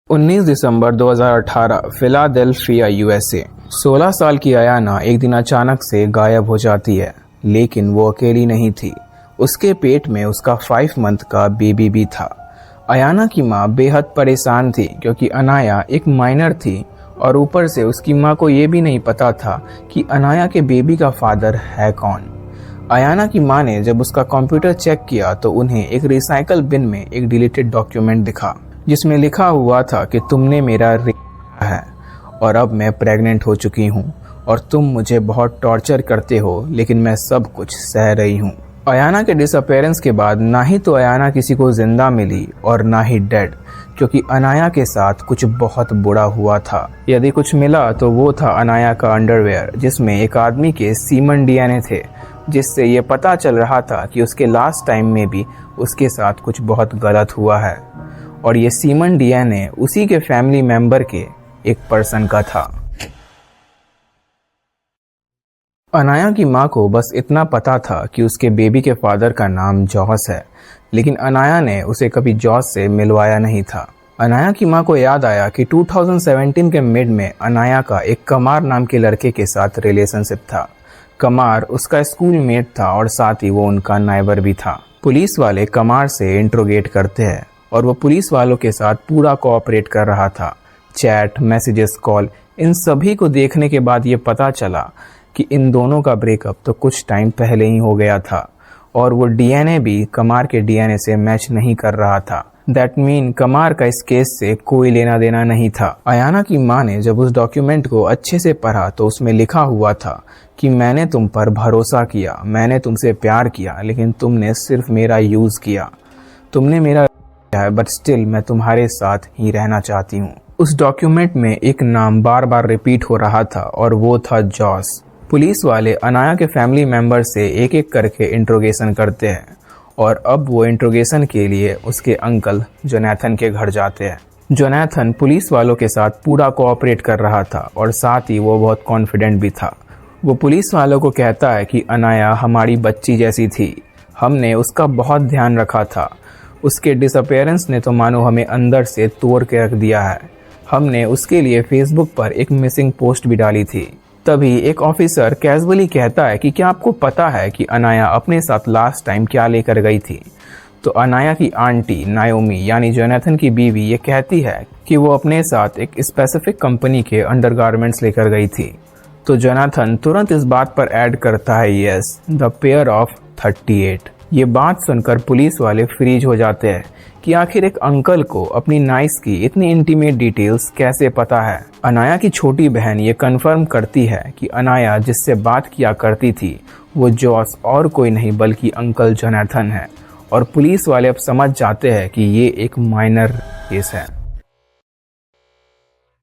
19 दिसंबर 2018 Philadelphia USA. 16 साल की अयाना एक दिन अचानक से गायब हो जाती है, लेकिन वो अकेली नहीं थी। उसके पेट में उसका 5 मंथ का बेबी भी था। अयाना की माँ बेहद परेशान थी क्योंकि अनाया एक माइनर थी और ऊपर से उसकी माँ को ये भी नहीं पता था कि अनाया के बेबी का फादर है कौन। अयाना की माँ ने जब उसका कंप्यूटर चेक किया तो उन्हें एक रिसाइकल बिन में एक डिलीटेड डॉक्यूमेंट दिखा जिसमें लिखा हुआ था कि तुमने मेरा रेप किया है और अब मैं प्रेग्नेंट हो चुकी हूँ और तुम मुझे बहुत टॉर्चर करते हो, लेकिन मैं सब कुछ सह रही हूँ। अयाना के डिसअपेरेंस के बाद ना ही तो अयाना किसी को जिंदा मिली और ना ही डेड, क्योंकि अनाया के साथ कुछ बहुत बुरा हुआ था। यदि कुछ मिला तो वो था अनाया का अंडरवेयर, जिसमें एक आदमी के सीमन डीएनए थे, जिससे ये पता चल रहा था कि उसके लास्ट टाइम में भी उसके साथ कुछ बहुत गलत हुआ है। और ये सीमन डीएनए उसी के फैमिली मेंबर के एक पर्सन का था। अनाया की माँ को बस इतना पता था कि उसके बेबी के फादर का नाम जॉस है, लेकिन अनाया ने उसे कभी जॉस से मिलवाया नहीं था। अनाया की माँ को याद आया कि 2017 के मिड में अनाया का एक कमार नाम के लड़के के साथ रिलेशनशिप था। कमार उसका स्कूल मेट था और साथ ही वो उनका नाइबर भी था। पुलिस वाले कमार से इंट्रोगेट करते हैं और वो पुलिस वालों के साथ पूरा कोऑपरेट कर रहा था। चैट, मैसेजेस, कॉल, इन सभी को देखने के बाद ये पता चला कि इन दोनों का ब्रेकअप तो कुछ टाइम पहले ही हो गया था और वो डीएनए भी कमार के डीएनए से मैच नहीं कर रहा था। दैट मीन कमार का इस केस से कोई लेना देना नहीं था। अयाना की माँ ने जब उस डॉक्यूमेंट को अच्छे से पढ़ा तो उसमें लिखा हुआ था कि मैंने तुम पर भरोसा किया, मैंने तुमसे प्यार किया, लेकिन तुमने सिर्फ मेरा यूज किया। तुमने मेरा है, बट स्टिल मैं तुम्हारे साथ ही रहना चाहती हूँ। उस डॉक्यूमेंट में एक नाम बार बार रिपीट हो रहा था और वो था जॉस। पुलिस वाले अनाया के फैमिली मेंबर से एक एक करके इंट्रोगेशन करते हैं और अब वो इंट्रोगेशन के लिए उसके अंकल जोनाथन के घर जाते हैं। जोनाथन पुलिस वालों के साथ पूरा कोऑपरेट कर रहा था और साथ ही वो बहुत कॉन्फिडेंट भी था। वो पुलिस वालों को कहता है कि अनाया हमारी बच्ची जैसी थी, हमने उसका बहुत ध्यान रखा था। उसके डिसअपेरेंस ने तो मानो हमें अंदर से तोड़ के रख दिया है। हमने उसके लिए फेसबुक पर एक मिसिंग पोस्ट भी डाली थी। तभी एक ऑफिसर कैजुअली कहता है कि क्या आपको पता है कि अनाया अपने साथ लास्ट टाइम क्या लेकर गई थी? तो अनाया की आंटी नायोमी यानी जोनाथन की बीवी ये कहती है कि वो अपने साथ एक स्पेसिफिक कंपनी के अंडरगारमेंट्स लेकर गई थी। तो जोनाथन तुरंत इस बात पर ऐड करता है, यस, द पेयर ऑफ 38। ये बात सुनकर पुलिस वाले फ्रीज हो जाते हैं कि आखिर एक अंकल को अपनी नाइस की इतनी इंटीमेट डिटेल्स कैसे पता है। अनाया की छोटी बहन ये कंफर्म करती है कि अनाया जिससे बात किया करती थी वो जॉस और कोई नहीं बल्कि अंकल जोनाथन है और पुलिस वाले अब समझ जाते हैं कि ये एक माइनर केस है।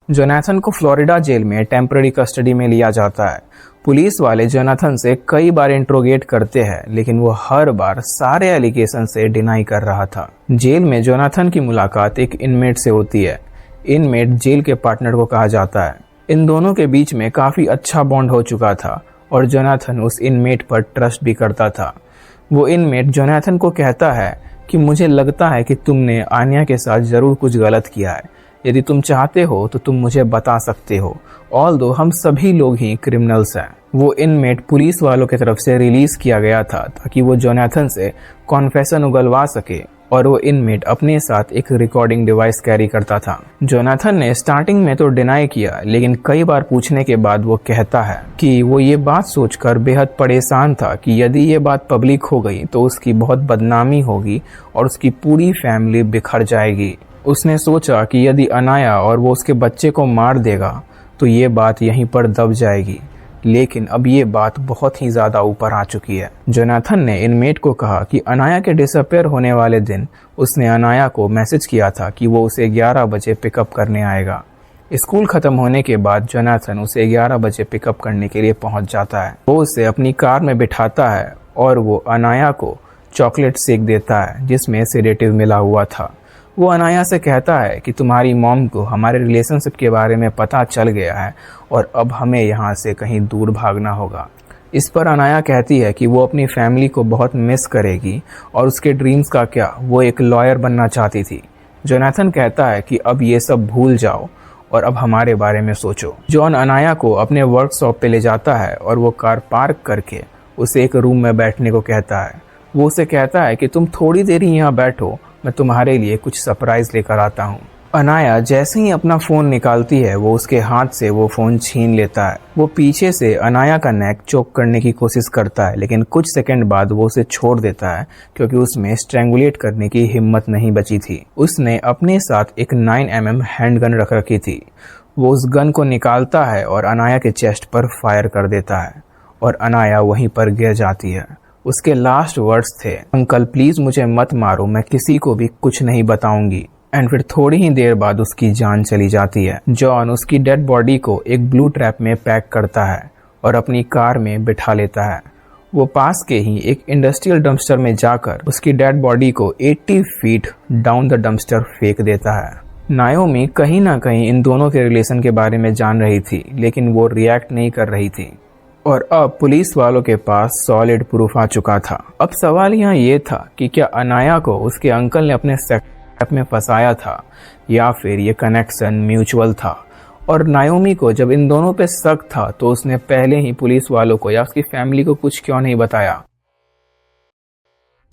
जोनाथन को फ्लोरिडा जेल में टेम्पररी कस्टडी में लिया जाता है। पुलिस वाले जोनाथन से कई बार इंट्रोगेट करते हैं, लेकिन वो हर बार सारे एलिगेशन से डिनाई कर रहा था। जेल में जोनाथन की मुलाकात एक इनमेट से होती है। इनमेट जेल के पार्टनर को कहा जाता है। इन दोनों के बीच में काफी अच्छा बॉन्ड हो चुका था और जोनाथन उस इनमेट पर ट्रस्ट भी करता था। वो इनमेट जोनाथन को कहता है कि मुझे लगता है कि तुमने आन्या के साथ जरूर कुछ गलत किया है। यदि तुम चाहते हो तो तुम मुझे बता सकते हो, ऑल्दो हम सभी लोग ही क्रिमिनल्स हैं। वो इनमेट पुलिस वालों की तरफ से रिलीज किया गया था ताकि वो जोनाथन से कॉन्फेशन उगलवा सके और वो इनमेट अपने साथ एक रिकॉर्डिंग डिवाइस कैरी करता था। जोनाथन ने स्टार्टिंग में तो डिनाई किया, लेकिन कई बार पूछने के बाद वो कहता है कि वो ये बात सोचकर बेहद परेशान था कि यदि ये बात पब्लिक हो गई तो उसकी बहुत बदनामी होगी और उसकी पूरी फैमिली बिखर जाएगी। उसने सोचा कि यदि अनाया और वो उसके बच्चे को मार देगा तो ये बात यहीं पर दब जाएगी, लेकिन अब ये बात बहुत ही ज़्यादा ऊपर आ चुकी है। जोनाथन ने इनमेट को कहा कि अनाया के डिसअपेयर होने वाले दिन उसने अनाया को मैसेज किया था कि वो उसे 11 बजे पिकअप करने आएगा। स्कूल ख़त्म होने के बाद जोनाथन उसे 11 बजे पिकअप करने के लिए पहुंच जाता है। वो उसे अपनी कार में बिठाता है और वो अनाया को चॉकलेट शेक देता है जिसमें सेडेटिव मिला हुआ था। वो अनाया से कहता है कि तुम्हारी मॉम को हमारे रिलेशनशिप के बारे में पता चल गया है और अब हमें यहाँ से कहीं दूर भागना होगा। इस पर अनाया कहती है कि वो अपनी फैमिली को बहुत मिस करेगी और उसके ड्रीम्स का क्या, वो एक लॉयर बनना चाहती थी। जोनाथन कहता है कि अब ये सब भूल जाओ और अब हमारे बारे में सोचो। जॉन अनाया को अपने वर्कशॉप पे ले जाता है और वो कार पार्क करके उसे एक रूम में बैठने को कहता है। वो उसे कहता है कि तुम थोड़ी देर ही यहाँ बैठो, मैं तुम्हारे लिए कुछ सरप्राइज लेकर आता हूँ। अनाया जैसे ही अपना फ़ोन निकालती है वो उसके हाथ से वो फ़ोन छीन लेता है। वो पीछे से अनाया का नेक चोक करने की कोशिश करता है, लेकिन कुछ सेकंड बाद वो उसे छोड़ देता है क्योंकि उसमें स्ट्रैंगुलेट करने की हिम्मत नहीं बची थी। उसने अपने साथ एक 9mm हैंडगन रख रखी थी। वो उस गन को निकालता है और अनाया के चेस्ट पर फायर कर देता है और अनाया वहीं पर गिर जाती है। उसके लास्ट वर्ड्स थे, अंकल प्लीज़ मुझे मत मारो, मैं किसी को भी कुछ नहीं बताऊंगी। एंड फिर थोड़ी ही देर बाद उसकी जान चली जाती है। जॉन उसकी डेड बॉडी को एक ब्लू ट्रैप में पैक करता है और अपनी कार में बिठा लेता है। वो पास के ही एक इंडस्ट्रियल डंपस्टर में जाकर उसकी डेड बॉडी को 80 फीट डाउन द डंपस्टर फेंक देता है। नायोमी कहीं ना कहीं इन दोनों के रिलेशन के बारे में जान रही थी, लेकिन वो रिएक्ट नहीं कर रही थी। और अब पुलिस वालों के पास सॉलिड प्रूफ आ चुका था। अब सवाल यहाँ ये था कि क्या अनाया को उसके अंकल ने अपने सेटअप में फंसाया था या फिर ये कनेक्शन म्यूचुअल था। और नायोमी को जब इन दोनों पे शक था तो उसने पहले ही पुलिस वालों को या उसकी फैमिली को कुछ क्यों नहीं बताया।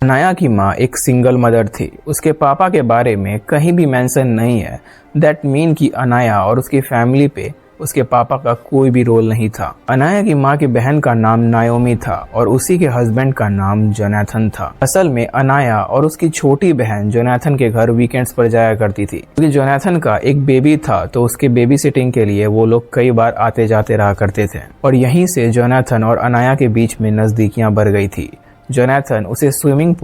अनाया की माँ एक सिंगल मदर थी। उसके पापा के बारे में कहीं भी मेंशन नहीं है। दैट मीन कि अनाया और उसकी फैमिली पे उसके पापा का कोई भी रोल नहीं था। अनाया की माँ की बहन का नाम नायोमी था और उसी के हस्बैंड का नाम जोनाथन था। असल में अनाया और उसकी छोटी बहन जोनाथन के घर वीकेंड्स पर जाया करती थी। क्योंकि जोनाथन का एक बेबी था तो उसके बेबी सिटिंग के लिए वो लोग कई बार आते जाते रहा करते थे और यहीं से जोनाथन और अनाया के बीच में नजदीकियां बढ़ गई थी। जोनाथन उसे स्विमिंग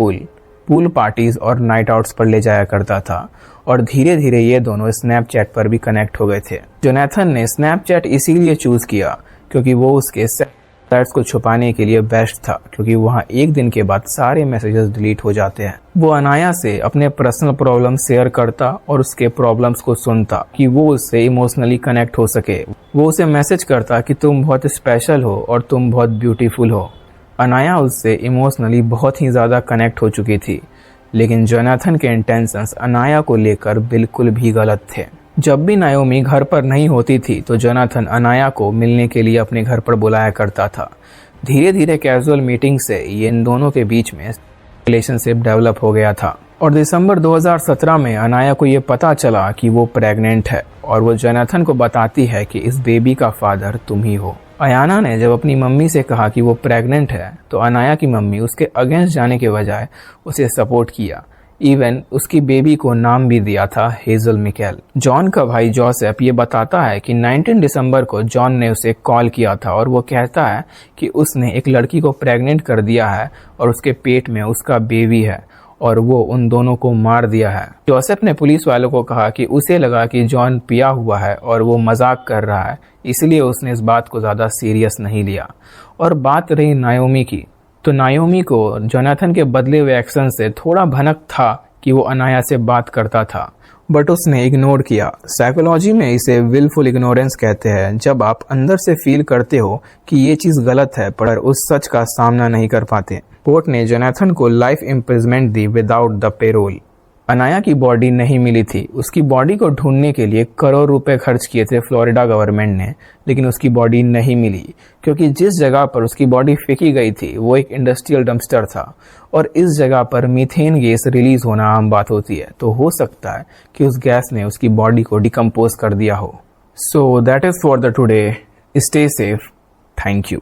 पूल पार्टीज और नाइट आउट्स पर ले जाया करता था और धीरे धीरे ये दोनों स्नैपचैट पर भी कनेक्ट हो गए थे। जोनाथन ने स्नैपचैट इसीलिए चूज किया क्योंकि वो उसके चैट्स को छुपाने के लिए बेस्ट था, क्योंकि वहाँ एक दिन के बाद सारे मैसेजेस डिलीट हो जाते हैं। वो अनाया से अपने पर्सनल प्रॉब्लम शेयर करता और उसके प्रॉब्लम्स को सुनता कि वो उससे इमोशनली कनेक्ट हो सके। वो उसे मैसेज करता कि तुम बहुत स्पेशल हो और तुम बहुत ब्यूटीफुल हो। अनाया उससे इमोशनली बहुत ही ज़्यादा कनेक्ट हो चुकी थी, लेकिन जोनाथन के इंटेंशंस अनाया को लेकर बिल्कुल भी गलत थे। जब भी नायोमी घर पर नहीं होती थी तो जोनाथन अनाया को मिलने के लिए अपने घर पर बुलाया करता था। धीरे धीरे कैजुअल मीटिंग से ये इन दोनों के बीच में रिलेशनशिप डेवलप हो गया था और दिसंबर 2017 में अनाया को ये पता चला कि वो प्रेग्नेंट है और वो जोनाथन को बताती है कि इस बेबी का फादर तुम ही हो। अयाना ने जब अपनी मम्मी से कहा कि वो प्रेग्नेंट है तो अनाया की मम्मी उसके अगेंस्ट जाने के बजाय उसे सपोर्ट किया। इवन उसकी बेबी को नाम भी दिया था हेजल मिकेल। जॉन का भाई जोसेफ ये बताता है कि 19 दिसंबर को जॉन ने उसे कॉल किया था और वो कहता है कि उसने एक लड़की को प्रेग्नेंट कर दिया है और उसके पेट में उसका बेबी है और वो उन दोनों को मार दिया है। जोसेफ ने पुलिस वालों को कहा कि उसे लगा कि जॉन पिया हुआ है और वो मजाक कर रहा है, इसलिए उसने इस बात को ज़्यादा सीरियस नहीं लिया। और बात रही नायोमी की, तो नायोमी को जोनाथन के बदले हुए एक्शन से थोड़ा भनक था कि वो अनाया से बात करता था, बट उसने इग्नोर किया। साइकोलॉजी में इसे विलफुल इग्नोरेंस कहते हैं, जब आप अंदर से फील करते हो कि ये चीज़ गलत है पर उस सच का सामना नहीं कर पाते। कोर्ट ने जोनाथन को life imprisonment the without the payroll. Anaya की बॉडी नहीं मिली थी। उसकी बॉडी को ढूंढने के लिए करोड़ रुपए खर्च किए थे फ्लोरिडा गवर्नमेंट ने, लेकिन उसकी बॉडी नहीं मिली क्योंकि जिस जगह पर उसकी बॉडी फेंकी गई थी वो एक इंडस्ट्रियल डंपस्टर था और इस जगह पर मीथेन गैस रिलीज होना आम बात होती है, तो हो सकता है कि उस गैस ने उसकी बॉडी को डिकम्पोज कर दिया हो। So that is for the today. Stay safe. Thank you.